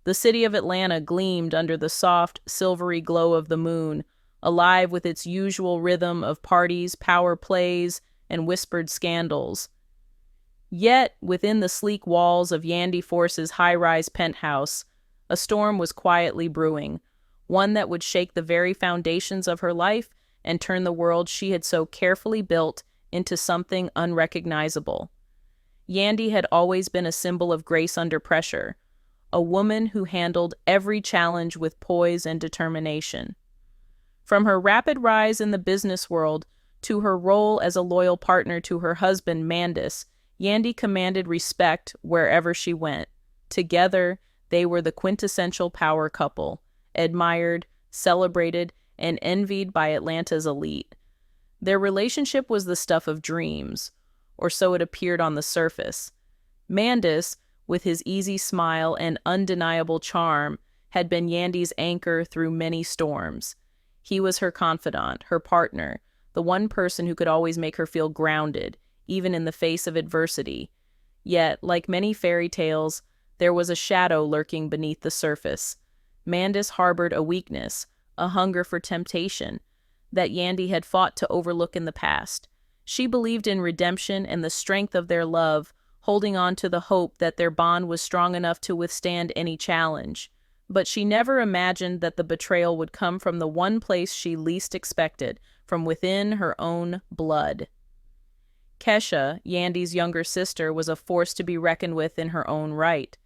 The city of Atlanta gleamed under the soft, silvery glow of the moon, alive with its usual rhythm of parties, power plays, and whispered scandals. Yet, within the sleek walls of Yandy Force's high-rise penthouse, a storm was quietly brewing, one that would shake the very foundations of her life and turn the world she had so carefully built into something unrecognizable. Yandy had always been a symbol of grace under pressure, a woman who handled every challenge with poise and determination. From her rapid rise in the business world to her role as a loyal partner to her husband, Mendeecees, Yandy commanded respect wherever she went. Together, they were the quintessential power couple, admired, celebrated, and envied by Atlanta's elite. Their relationship was the stuff of dreams, or so it appeared on the surface. Mendeecees, with his easy smile and undeniable charm, had been Yandy's anchor through many storms. He was her confidant, her partner, the one person who could always make her feel grounded, even in the face of adversity. Yet, like many fairy tales, there was a shadow lurking beneath the surface. Mendeecees harbored a weakness, a hunger for temptation, that Yandy had fought to overlook in the past. She believed in redemption and the strength of their love, holding on to the hope that their bond was strong enough to withstand any challenge. But she never imagined that the betrayal would come from the one place she least expected, from within her own blood. Kesha, Yandy's younger sister, was a force to be reckoned with in her own right.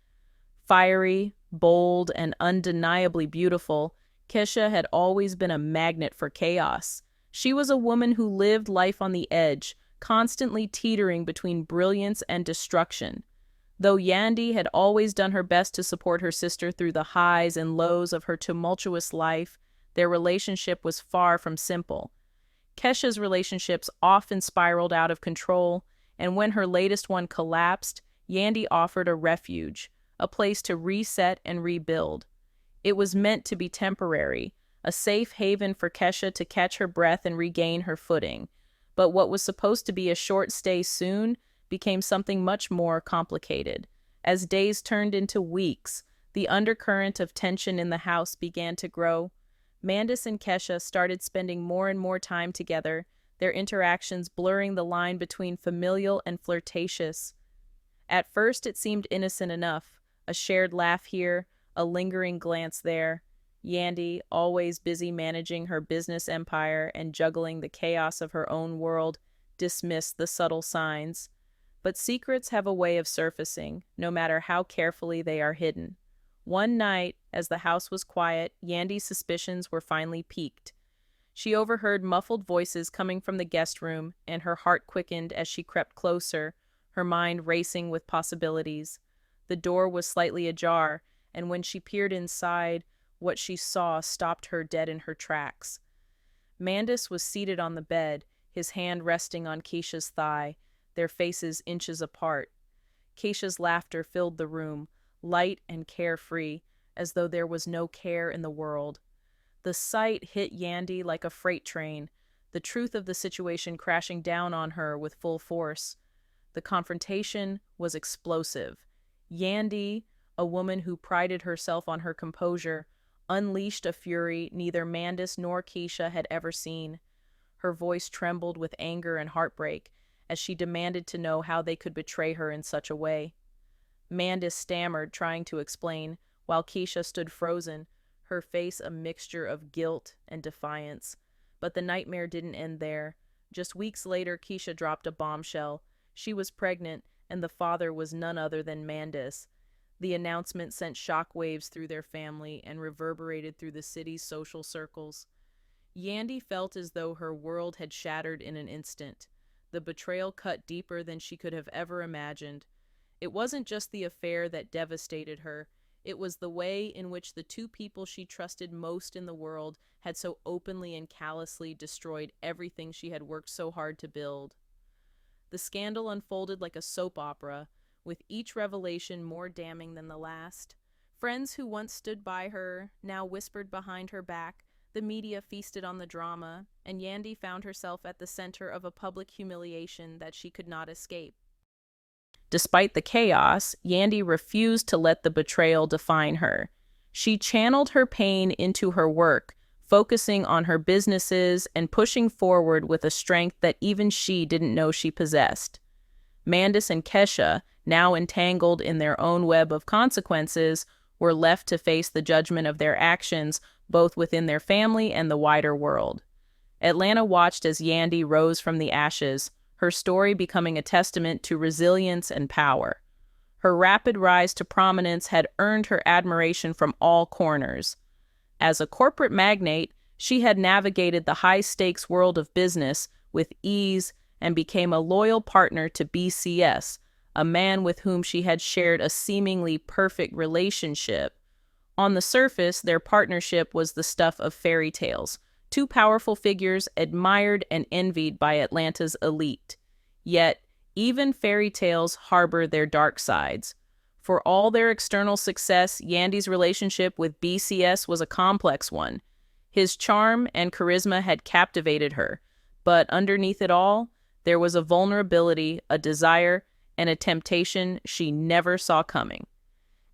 Fiery, bold, and undeniably beautiful, Kesha had always been a magnet for chaos. She was a woman who lived life on the edge, constantly teetering between brilliance and destruction. Though Yandy had always done her best to support her sister through the highs and lows of her tumultuous life, their relationship was far from simple. Kesha's relationships often spiraled out of control, and when her latest one collapsed, Yandy offered a refuge, a place to reset and rebuild. It was meant to be temporary, a safe haven for Kesha to catch her breath and regain her footing. But what was supposed to be a short stay soon became something much more complicated. As days turned into weeks, the undercurrent of tension in the house began to grow. Mendeecees and Kesha started spending more and more time together, their interactions blurring the line between familial and flirtatious. At first it seemed innocent enough, a shared laugh here, a lingering glance there. Yandy, always busy managing her business empire and juggling the chaos of her own world, dismissed the subtle signs. But secrets have a way of surfacing, no matter how carefully they are hidden. One night, as the house was quiet, Yandy's suspicions were finally piqued. She overheard muffled voices coming from the guest room, and her heart quickened as she crept closer, her mind racing with possibilities. The door was slightly ajar, and when she peered inside, what she saw stopped her dead in her tracks. Mendeecees was seated on the bed, his hand resting on Kesha's thigh, their faces inches apart. Kesha's laughter filled the room, light and carefree, as though there was no care in the world. The sight hit Yandy like a freight train, the truth of the situation crashing down on her with full force. The confrontation was explosive. Yandy, a woman who prided herself on her composure, unleashed a fury neither Mendeecees nor Kesha had ever seen. Her voice trembled with anger and heartbreak as she demanded to know how they could betray her in such a way. Mendeecees stammered, trying to explain, while Kesha stood frozen, her face a mixture of guilt and defiance. But the nightmare didn't end there. Just weeks later, Kesha dropped a bombshell. She was pregnant, and the father was none other than Mendeecees. The announcement sent shockwaves through their family and reverberated through the city's social circles. Yandy felt as though her world had shattered in an instant. The betrayal cut deeper than she could have ever imagined. It wasn't just the affair that devastated her. It was the way in which the two people she trusted most in the world had so openly and callously destroyed everything she had worked so hard to build. The scandal unfolded like a soap opera, with each revelation more damning than the last. Friends who once stood by her now whispered behind her back. The media feasted on the drama, and Yandy found herself at the center of a public humiliation that she could not escape. Despite the chaos, Yandy refused to let the betrayal define her. She channeled her pain into her work, focusing on her businesses and pushing forward with a strength that even she didn't know she possessed. Mendeecees and Kesha, now entangled in their own web of consequences, were left to face the judgment of their actions, both within their family and the wider world. Atlanta watched as Yandy rose from the ashes, her story becoming a testament to resilience and power. Her rapid rise to prominence had earned her admiration from all corners. As a corporate magnate, she had navigated the high-stakes world of business with ease and became a loyal partner to BCS, a man with whom she had shared a seemingly perfect relationship. On the surface, their partnership was the stuff of fairy tales, two powerful figures admired and envied by Atlanta's elite. Yet, even fairy tales harbor their dark sides. For all their external success, Yandy's relationship with BCS was a complex one. His charm and charisma had captivated her, but underneath it all, there was a vulnerability, a desire, and a temptation she never saw coming.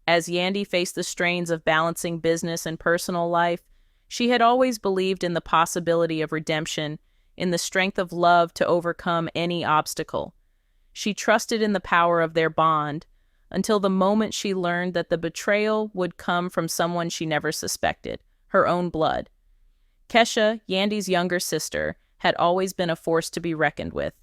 As Yandy faced the strains of balancing business and personal life, she had always believed in the possibility of redemption, in the strength of love to overcome any obstacle. She trusted in the power of their bond, until the moment she learned that the betrayal would come from someone she never suspected, her own blood. Kesha, Yandy's younger sister, had always been a force to be reckoned with.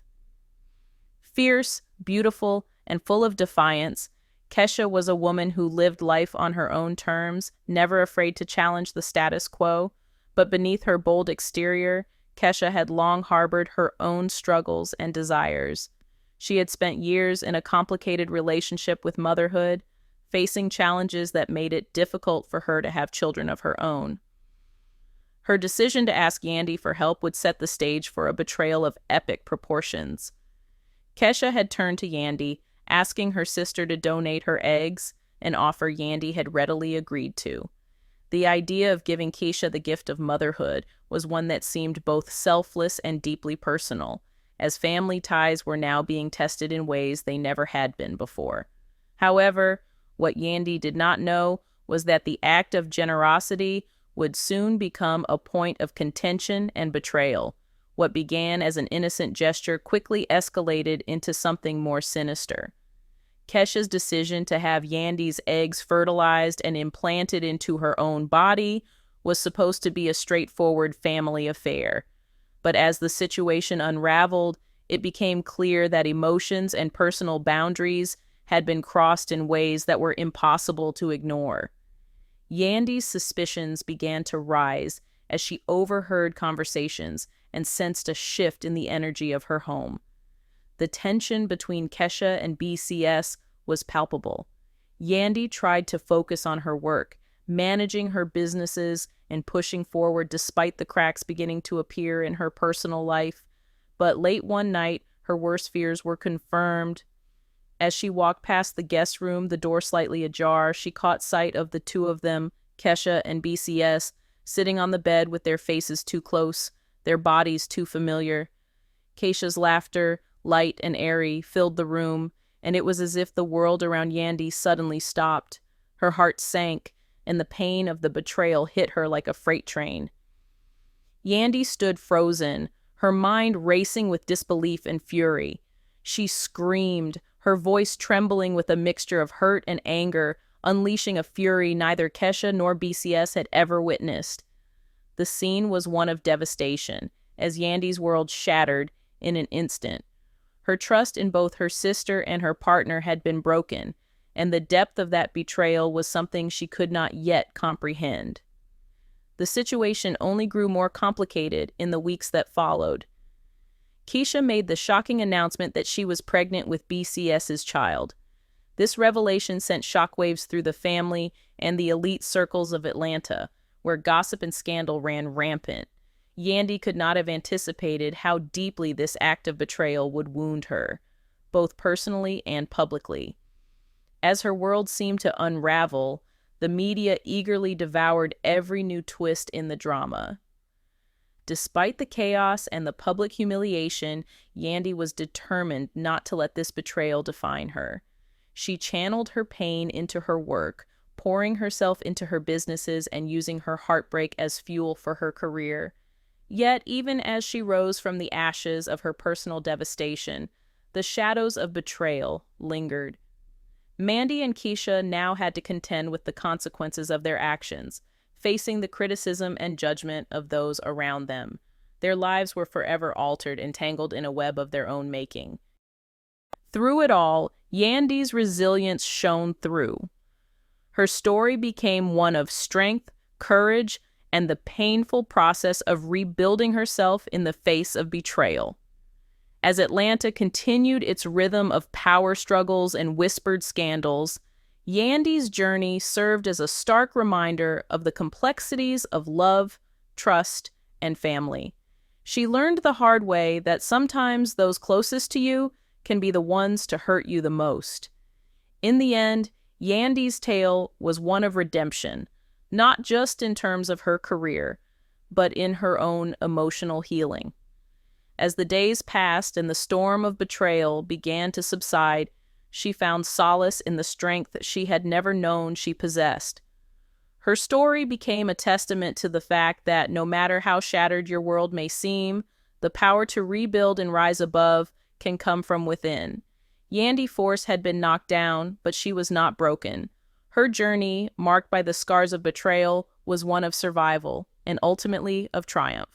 Fierce, beautiful, and full of defiance, Kesha was a woman who lived life on her own terms, never afraid to challenge the status quo. But beneath her bold exterior, Kesha had long harbored her own struggles and desires. She had spent years in a complicated relationship with motherhood, facing challenges that made it difficult for her to have children of her own. Her decision to ask Yandy for help would set the stage for a betrayal of epic proportions. Kesha had turned to Yandy, asking her sister to donate her eggs, an offer Yandy had readily agreed to. The idea of giving Kesha the gift of motherhood was one that seemed both selfless and deeply personal, as family ties were now being tested in ways they never had been before. However, what Yandy did not know was that the act of generosity would soon become a point of contention and betrayal. What began as an innocent gesture quickly escalated into something more sinister. Kesha's decision to have Yandy's eggs fertilized and implanted into her own body was supposed to be a straightforward family affair. But as the situation unraveled, it became clear that emotions and personal boundaries had been crossed in ways that were impossible to ignore. Yandy's suspicions began to rise as she overheard conversations and sensed a shift in the energy of her home. The tension between Kesha and BCS was palpable. Yandy tried to focus on her work, managing her businesses and pushing forward despite the cracks beginning to appear in her personal life. But late one night, her worst fears were confirmed. As she walked past the guest room, the door slightly ajar, she caught sight of the two of them, Kesha and BCS, sitting on the bed with their faces too close, their bodies too familiar. Kesha's laughter, light and airy, filled the room, and it was as if the world around Yandy suddenly stopped. Her heart sank, and the pain of the betrayal hit her like a freight train. Yandy stood frozen, her mind racing with disbelief and fury. She screamed, her voice trembling with a mixture of hurt and anger, unleashing a fury neither Kesha nor BCS had ever witnessed. The scene was one of devastation, as Yandy's world shattered in an instant. Her trust in both her sister and her partner had been broken, and the depth of that betrayal was something she could not yet comprehend. The situation only grew more complicated in the weeks that followed. Kesha made the shocking announcement that she was pregnant with BCS's child. This revelation sent shockwaves through the family and the elite circles of Atlanta, where gossip and scandal ran rampant. Yandy could not have anticipated how deeply this act of betrayal would wound her, both personally and publicly. As her world seemed to unravel, the media eagerly devoured every new twist in the drama. Despite the chaos and the public humiliation, Yandy was determined not to let this betrayal define her. She channeled her pain into her work, pouring herself into her businesses and using her heartbreak as fuel for her career. Yet, even as she rose from the ashes of her personal devastation, the shadows of betrayal lingered. Mandy and Kesha now had to contend with the consequences of their actions, facing the criticism and judgment of those around them. Their lives were forever altered, entangled in a web of their own making. Through it all, Yandy's resilience shone through. Her story became one of strength, courage, and the painful process of rebuilding herself in the face of betrayal. As Atlanta continued its rhythm of power struggles and whispered scandals, Yandy's journey served as a stark reminder of the complexities of love, trust, and family. She learned the hard way that sometimes those closest to you can be the ones to hurt you the most. In the end, Yandy's tale was one of redemption, not just in terms of her career, but in her own emotional healing. As the days passed and the storm of betrayal began to subside, she found solace in the strength she had never known she possessed. Her story became a testament to the fact that no matter how shattered your world may seem, the power to rebuild and rise above can come from within. Yandy Force had been knocked down, but she was not broken. Her journey, marked by the scars of betrayal, was one of survival and ultimately of triumph.